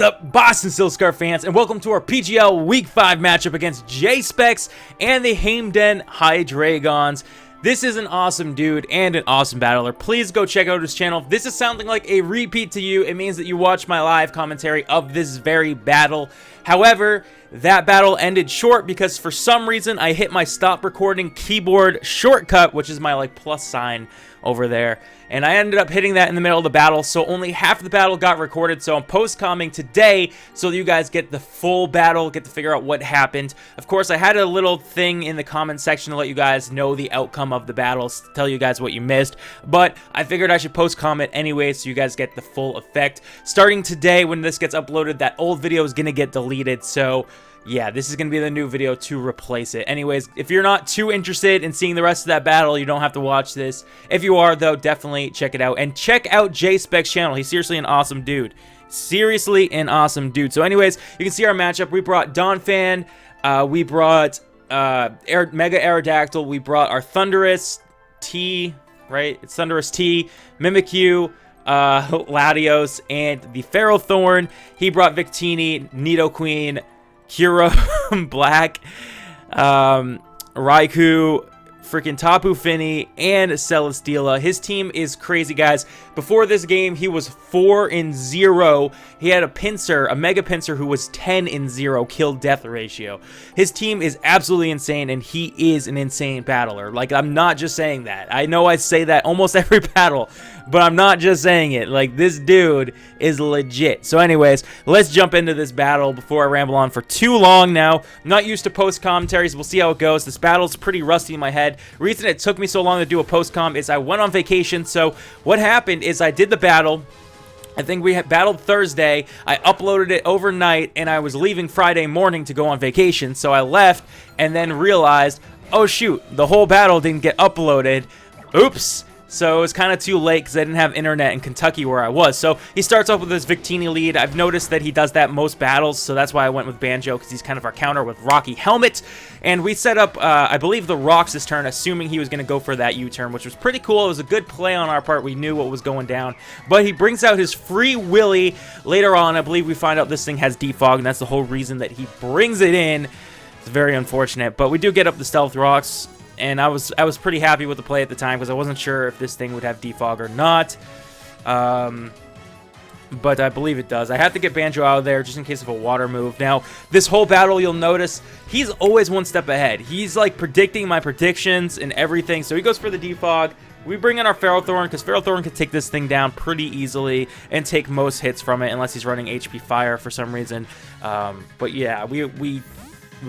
Up, Boston Silkscar fans, and welcome to our PGL Week 5 matchup against JSpeckz and the Hamden Hydreigons. This is an awesome dude and an awesome battler. Please go check out his channel. If this is sounding like a repeat to you, it means that you watched my live commentary of this very battle. However, that battle ended short because for some reason I hit my stop recording keyboard shortcut, which is my plus sign over there, and I ended up hitting that in the middle of the battle, so only half the battle got recorded. So I'm post-comming today so that you guys get the full battle, get to figure out what happened. Of course, I had a little thing in the comment section to let you guys know the outcome of the battles, tell you guys what you missed, but I figured I should post-comment anyway so you guys get the full effect. Starting today, when this gets uploaded, that old video is going to get deleted, so yeah, this is going to be the new video to replace it. Anyways, if you're not too interested in seeing the rest of that battle, you don't have to watch this. If you are, though, definitely check it out. And check out JSpeckz channel. He's seriously an awesome dude. Seriously an awesome dude. So anyways, you can see our matchup. We brought Donphan. We brought Mega Aerodactyl. We brought our Thunderous T, right? It's Thunderous T, Mimikyu, Latios, and the Ferrothorn. He brought Victini, Nidoqueen, Kira Black, Raikou, freaking Tapu Fini, and Celesteela. His team is crazy, guys. Before this game, he was 4-0. He had a Pinsir, a Mega Pinsir, who was 10-0 kill-death ratio. His team is absolutely insane, and he is an insane battler. Like, I'm not just saying that. I know I say that almost every battle, but I'm not just saying it. Like, this dude is legit. So anyways, let's jump into this battle before I ramble on for too long now. I'm not used to post-commentaries. We'll see how it goes. This battle's pretty rusty in my head. Reason it took me so long to do a post-com is I went on vacation. So what happened is I did the battle. I think we had battled Thursday. I uploaded it overnight, and I was leaving Friday morning to go on vacation. So I left and then realized, oh shoot, the whole battle didn't get uploaded. Oops. So it was kind of too late because I didn't have internet in Kentucky where I was. So he starts off with his Victini lead. I've noticed that he does that most battles, so that's why I went with Banjo, because he's kind of our counter with Rocky Helmet. And we set up, I believe, the Rocks this turn, assuming he was going to go for that U-turn, which was pretty cool. It was a good play on our part. We knew what was going down. But he brings out his Free Willy later on. I believe we find out this thing has Defog, and that's the whole reason that he brings it in. It's very unfortunate. But we do get up the Stealth Rocks. And I was pretty happy with the play at the time because I wasn't sure if this thing would have defog or not. But I believe it does. I have to get Banjo out of there just in case of a water move. Now, this whole battle, you'll notice, he's always one step ahead. He's like predicting my predictions and everything. So he goes for the defog. We bring in our Ferrothorn because Ferrothorn can take this thing down pretty easily and take most hits from it unless he's running HP Fire for some reason. But yeah, we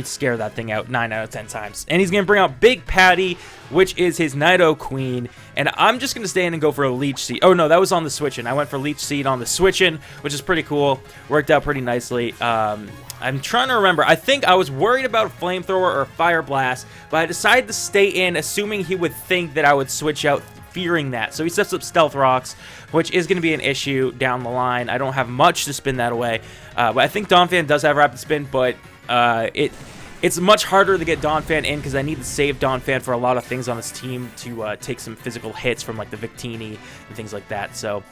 scare that thing out 9 out of 10 times. And he's going to bring out Big Patty, which is his Nidoqueen. And I'm just going to stay in and go for a Leech Seed. Oh, no, that was on the Switch-In. I went for Leech Seed on the Switch-In, which is pretty cool. Worked out pretty nicely. I'm trying to remember. I think I was worried about Flamethrower or Fire Blast, but I decided to stay in, assuming he would think that I would switch out, fearing that. So he sets up Stealth Rocks, which is going to be an issue down the line. I don't have much to spin that away. But I think Donphan does have Rapid Spin, but it's much harder to get Donphan in because I need to save Donphan for a lot of things on his team to take some physical hits from like the Victini and things like that. So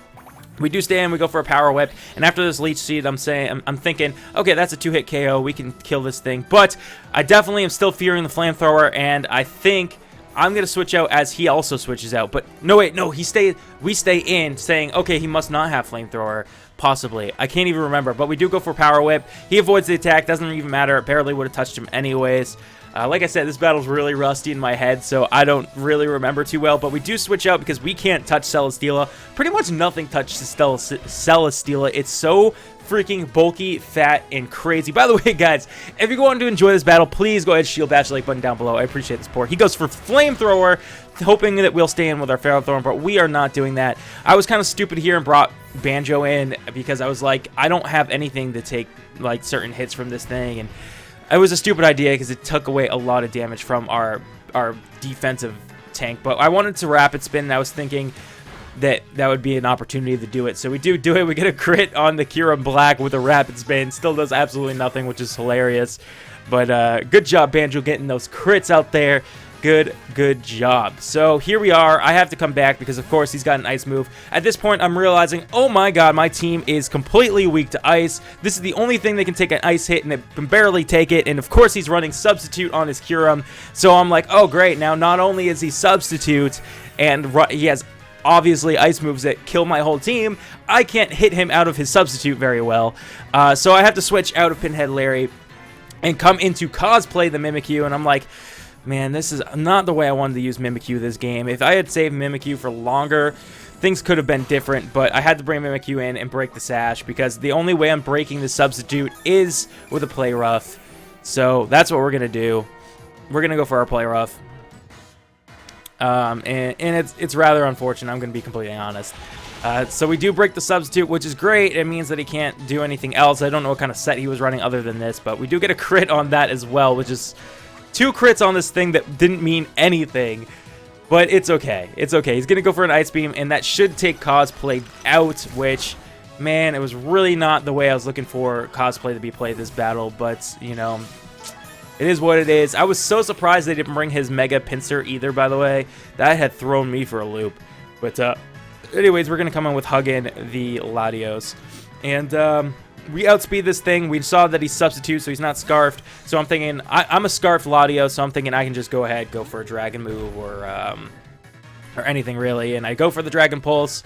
we do stay in, we go for a Power Whip, and after this Leech Seed, I'm thinking, okay, that's a 2-hit KO, we can kill this thing. But I definitely am still fearing the Flamethrower, and I think I'm going to switch out as he also switches out. But no, wait, no, we stay in saying, okay, he must not have Flamethrower. Possibly. I can't even remember. But we do go for Power Whip. He avoids the attack. Doesn't even matter. It barely would have touched him anyways. Like I said, this battle's really rusty in my head, so I don't really remember too well. But we do switch out because we can't touch Celesteela. Pretty much nothing touches Celesteela. It's so freaking bulky, fat, and crazy. By the way, guys, if you go on to enjoy this battle, please go ahead and shield bash the like button down below. I appreciate the support. He goes for Flamethrower, hoping that we'll stay in with our Ferrothorn, but we are not doing that. I was kind of stupid here and brought Banjo in because I was like, I don't have anything to take like certain hits from this thing, and it was a stupid idea because it took away a lot of damage from our defensive tank. But I wanted to Rapid Spin, and I was thinking that would be an opportunity to do it. So we do it. We get a crit on the Kira Black with a Rapid Spin. Still does absolutely nothing, which is hilarious. But good job, Banjo, getting those crits out there. Good job. So here we are. I have to come back because, of course, he's got an ice move. At this point, I'm realizing, oh my god, my team is completely weak to ice. This is the only thing they can take an ice hit, and they can barely take it. And, of course, he's running substitute on his Kyurem. So I'm like, oh, great. Now, not only is he substitute, and he has obviously ice moves that kill my whole team, I can't hit him out of his substitute very well. So I have to switch out of Pinhead Larry and come into cosplay the Mimikyu, and I'm like, man, this is not the way I wanted to use Mimikyu this game. If I had saved Mimikyu for longer, things could have been different, but I had to bring Mimikyu in and break the sash because the only way I'm breaking the substitute is with a play rough. So that's what we're going to do. We're going to go for our play rough. And it's rather unfortunate, I'm going to be completely honest. So we do break the substitute, which is great. It means that he can't do anything else. I don't know what kind of set he was running other than this, but we do get a crit on that as well, which is 2 crits on this thing that didn't mean anything. But it's okay. It's okay. He's going to go for an Ice Beam, and that should take Cosplay out, which, man, it was really not the way I was looking for Cosplay to be played this battle, but, you know, it is what it is. I was so surprised they didn't bring his Mega Pincer either, by the way. That had thrown me for a loop. But, anyways, we're going to come in with Huggin the Latios. And, we outspeed this thing. We saw that he's substitute, so he's not Scarfed. So I'm thinking, I'm a Scarfed Latios, so I'm thinking I can just go ahead, go for a Dragon move or anything, really. And I go for the Dragon Pulse.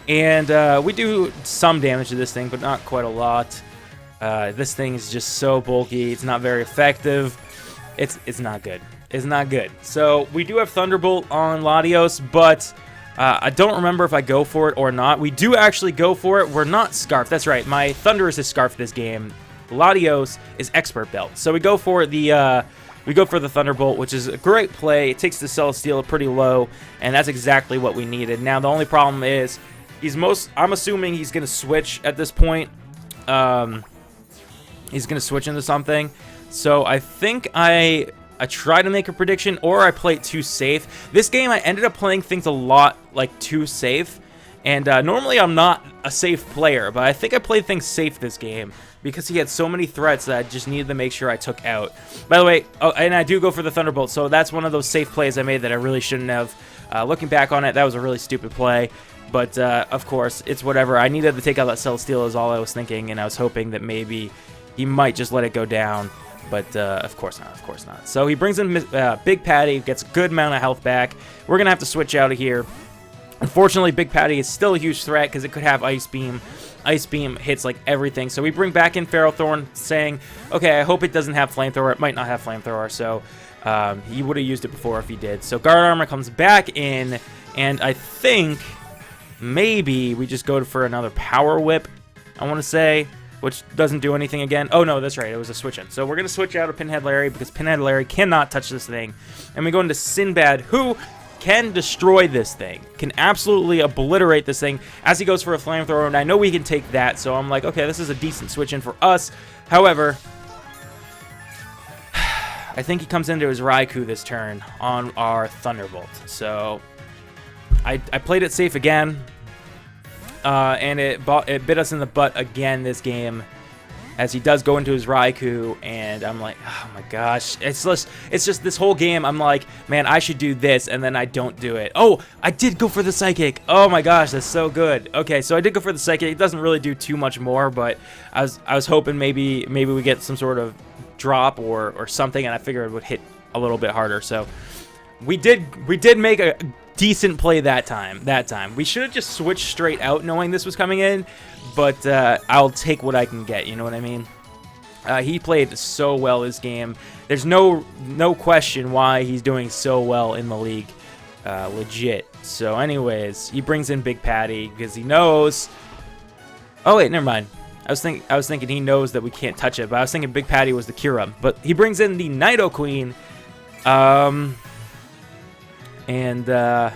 And we do some damage to this thing, but not quite a lot. This thing is just so bulky. It's not very effective. It's not good. It's not good. So we do have Thunderbolt on Latios, but I don't remember if I go for it or not. We do actually go for it. We're not Scarf. That's right. My Thundurus is Scarf this game. Latios is Expert Belt. So we go for the Thunderbolt, which is a great play. It takes the Celesteela pretty low, and that's exactly what we needed. Now the only problem is I'm assuming he's gonna switch at this point. He's going to switch into something. So I think I try to make a prediction, or I play it too safe. This game, I ended up playing things a lot, like, too safe. And normally I'm not a safe player, but I think I played things safe this game because he had so many threats that I just needed to make sure I took out. By the way, oh, and I do go for the Thunderbolt, so that's one of those safe plays I made that I really shouldn't have. Looking back on it, that was a really stupid play. But, of course, it's whatever. I needed to take out that Celesteela is all I was thinking, and I was hoping that maybe he might just let it go down, but of course not, of course not. So he brings in Big Patty, gets a good amount of health back. We're going to have to switch out of here. Unfortunately, Big Patty is still a huge threat because it could have Ice Beam. Ice Beam hits like everything. So we bring back in Ferrothorn saying, okay, I hope it doesn't have Flamethrower. It might not have Flamethrower, so he would have used it before if he did. So Guard Armor comes back in, and I think maybe we just go for another Power Whip, I want to say, which doesn't do anything again. Oh, no, that's right. It was a switch-in. So we're going to switch out of Pinhead Larry because Pinhead Larry cannot touch this thing. And we go into Sinbad, who can destroy this thing, can absolutely obliterate this thing as he goes for a Flamethrower. And I know we can take that, so I'm like, okay, this is a decent switch-in for us. However, I think he comes into his Raikou this turn on our Thunderbolt. So I played it safe again. And it bit us in the butt again this game, as he does go into his Raikou, and I'm like, oh my gosh, it's just this whole game. I'm like, man, I should do this, and then I don't do it. Oh, I did go for the Psychic. Oh my gosh, that's so good. Okay, so I did go for the Psychic. It doesn't really do too much more, but I was hoping maybe we get some sort of drop or something, and I figured it would hit a little bit harder. So we did make a decent play that time. We should have just switched straight out knowing this was coming in, but I'll take what I can get, you know what I mean? He played so well this game. There's no question why he's doing so well in the league. Legit. So anyways, he brings in Big Patty because he knows. Oh wait, never mind. I was thinking he knows that we can't touch it, but I was thinking Big Patty was the Kyurem. But he brings in the Nidoqueen. And I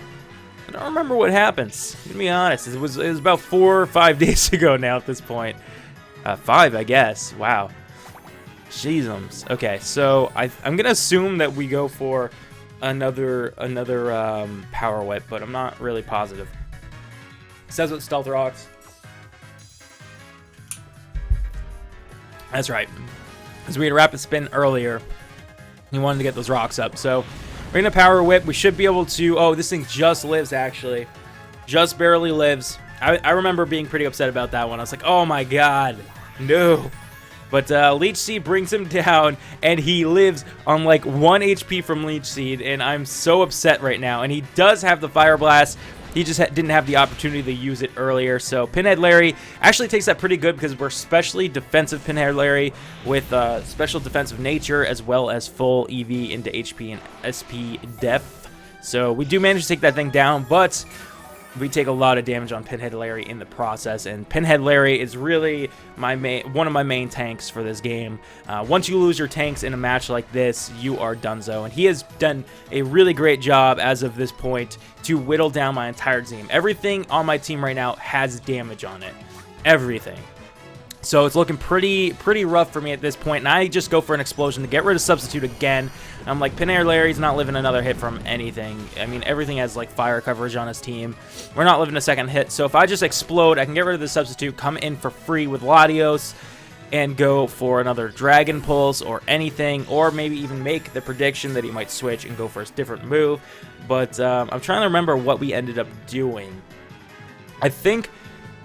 don't remember what happens. To be honest, it was about 4 or 5 days ago now at this point. 5, I guess. Wow. Jeezums. Okay, so I'm gonna assume that we go for another Power Whip, but I'm not really positive. It says with Stealth Rocks. That's right. Because we had Rapid Spin earlier. He wanted to get those rocks up, so we're We're gonna Power Whip. We should be able to... Oh, this thing just lives, actually. Just barely lives. I remember being pretty upset about that one. I was like, oh my god, no. But Leech Seed brings him down, and he lives on like 1 HP from Leech Seed, and I'm so upset right now. And he does have the Fire Blast. He just didn't have the opportunity to use it earlier. So Pinhead Larry actually takes that pretty good because we're specially defensive Pinhead Larry with special defensive nature as well as full EV into HP and SP depth. So we do manage to take that thing down, but we take a lot of damage on Pinhead Larry in the process, and Pinhead Larry is really one of my main tanks for this game. Once you lose your tanks in a match like this, you are donezo, and he has done a really great job as of this point to whittle down my entire team. Everything on my team right now has damage on it. Everything. So it's looking pretty rough for me at this point, and I just go for an explosion to get rid of Substitute again. I'm like, Pinhead Larry's not living another hit from anything. I mean, everything has like fire coverage on his team. We're not living a second hit, so if I just explode, I can get rid of the Substitute, come in for free with Latios, and go for another Dragon Pulse or anything, or maybe even make the prediction that he might switch and go for a different move. But I'm trying to remember what we ended up doing. I think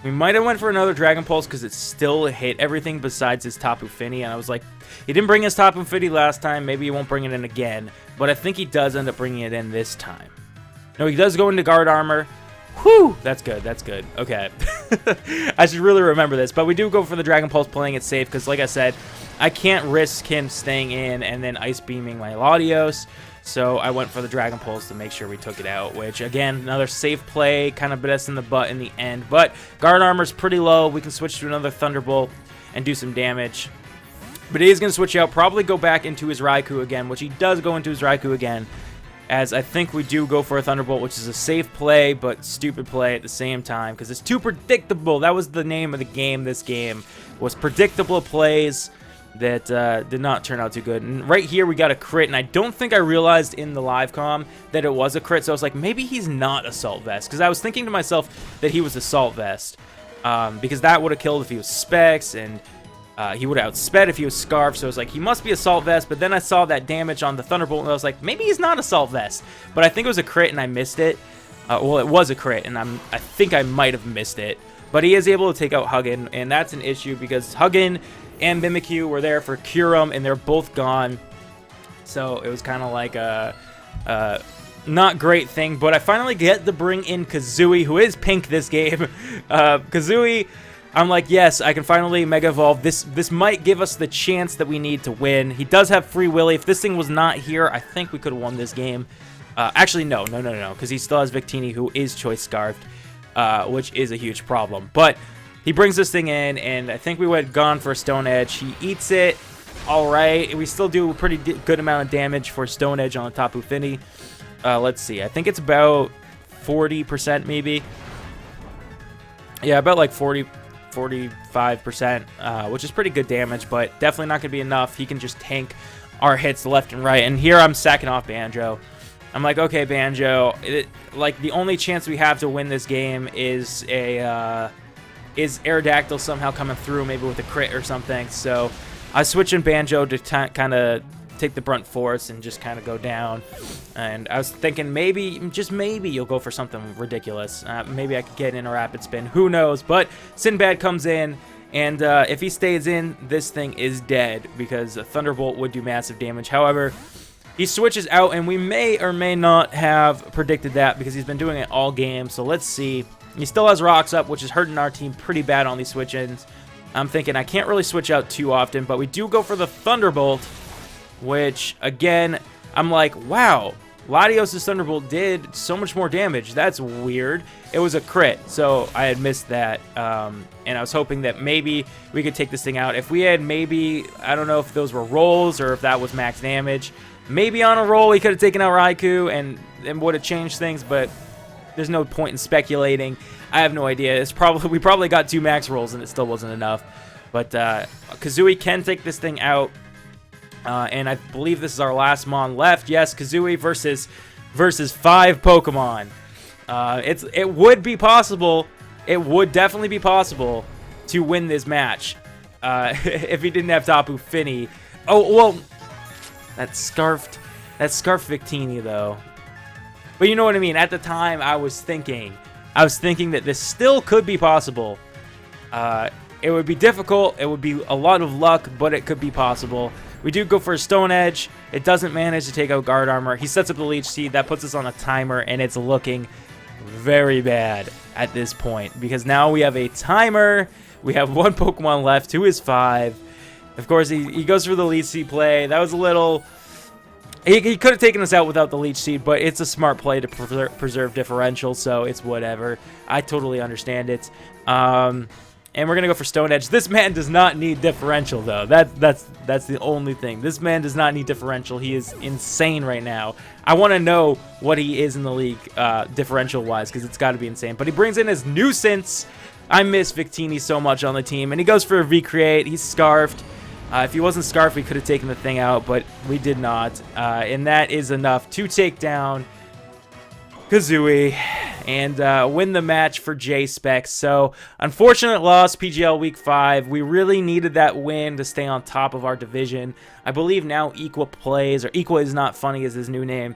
we might have went for another Dragon Pulse because it still hit everything besides his Tapu Fini, and I was like, he didn't bring his Tapu Fini last time, maybe he won't bring it in again, but I think he does end up bringing it in this time. No, he does go into Guard Armor. Whew, that's good, that's good. Okay. I should really remember this, but we do go for the Dragon Pulse, playing it safe, because like I said, I can't risk him staying in and then Ice Beaming my Latios. So I went for the Dragon Pulse to make sure we took it out, which, again, another safe play, kind of bit us in the butt in the end. But Guard Armor's pretty low. We can switch to another Thunderbolt and do some damage. But he is going to switch out, probably go back into his Raikou again, which he does go into his Raikou again, as I think we do go for a Thunderbolt, which is a safe play, but stupid play at the same time, because it's too predictable. That was the name of the game. This game was predictable plays that did not turn out too good. And right here we got a crit, and I don't think I realized in the live comm that it was a crit, so I was like, maybe he's not Assault Vest, because I was thinking to myself that he was Assault Vest, because that would have killed if he was Specs, and he would have outsped if he was Scarf, so I was like, he must be Assault Vest. But then I saw that damage on the Thunderbolt, and I was like, maybe he's not Assault Vest, but I think it was a crit and I missed it. Well, it was a crit, and I think I might have missed it, but he is able to take out Huggin, and that's an issue because Huggin and Mimikyu were there for Kyurem, and they're both gone. So it was kind of like a not great thing. But I finally get to bring in Kazooie, who is pink this game. Kazooie, I'm like, yes, I can finally Mega Evolve. This might give us the chance that we need to win. He does have Free Willy. If this thing was not here, I think we could have won this game. Actually, no, because he still has Victini, who is Choice Scarfed, which is a huge problem. But he brings this thing in, and I think we went gone for a Stone Edge. He eats it. All right. We still do a pretty good amount of damage for Stone Edge on the Tapu Fini. Let's see. I think it's about 40% maybe. Yeah, about like 45%, which is pretty good damage, but definitely not going to be enough. He can just tank our hits left and right. And here I'm sacking off Banjo. I'm like, okay, Banjo. Like, the only chance we have to win this game is Aerodactyl somehow coming through, maybe with a crit or something. So I switch in Banjo to kind of take the brunt force and just kind of go down. And I was thinking maybe, just maybe, you'll go for something ridiculous. Maybe I could get in a Rapid Spin. Who knows? But Sinbad comes in, and if he stays in, this thing is dead because a Thunderbolt would do massive damage. However, he switches out, and we may or may not have predicted that because he's been doing it all game. So let's see. He still has Rocks up, which is hurting our team pretty bad on these switch-ins. I'm thinking I can't really switch out too often, but we do go for the Thunderbolt, which, again, I'm like, wow, Latios' Thunderbolt did so much more damage. That's weird. It was a crit, so I had missed that, and I was hoping that maybe we could take this thing out. If we had maybe, I don't know if those were rolls or if that was max damage, maybe on a roll we could have taken out Raikou and would have changed things, but there's no point in speculating. I have no idea. We probably got 2 max rolls and it still wasn't enough. But Kazooie can take this thing out. And I believe this is our last Mon left. Yes, Kazooie versus 5 Pokemon. It would be possible. It would definitely be possible to win this match if he didn't have Tapu Fini. Oh, well, that's Scarfed. That's Scarf Victini, though. But you know what I mean. At the time, I was thinking that this still could be possible. It would be difficult. It would be a lot of luck, but it could be possible. We do go for a Stone Edge. It doesn't manage to take out Guard Armor. He sets up the Leech Seed. That puts us on a timer, and it's looking very bad at this point because now we have a timer. We have one Pokemon left to his 5. Of course, he goes for the Leech Seed play. That was a little... He could have taken us out without the Leech Seed, but it's a smart play to preserve differential, so it's whatever. I totally understand it. And we're going to go for Stone Edge. This man does not need differential, though. That's the only thing. This man does not need differential. He is insane right now. I want to know what he is in the league differential-wise, because it's got to be insane. But he brings in his Nuisance. I miss Victini so much on the team. And he goes for a Recreate. He's Scarfed. If he wasn't Scarfed, we could have taken the thing out, but we did not. And that is enough to take down Kazooie and win the match for JSpeckz. So, unfortunate loss, PGL Week 5. We really needed that win to stay on top of our division. I believe now Equa plays, or Equa is not funny is his new name,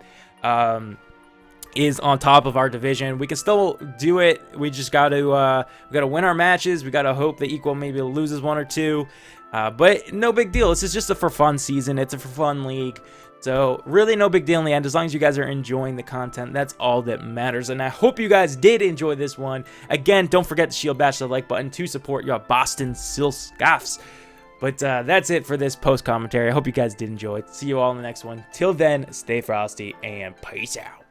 is on top of our division. We can still do it. We just got to win our matches. We got to hope that Equa maybe loses 1 or 2. But no big deal. This is just a for fun season. It's a for fun league. So really no big deal in the end. As long as you guys are enjoying the content, that's all that matters. And I hope you guys did enjoy this one. Again, don't forget to shield bash the like button to support your Boston Silk Scoffs. But that's it for this post commentary. I hope you guys did enjoy it. See you all in the next one. Till then, stay frosty and peace out.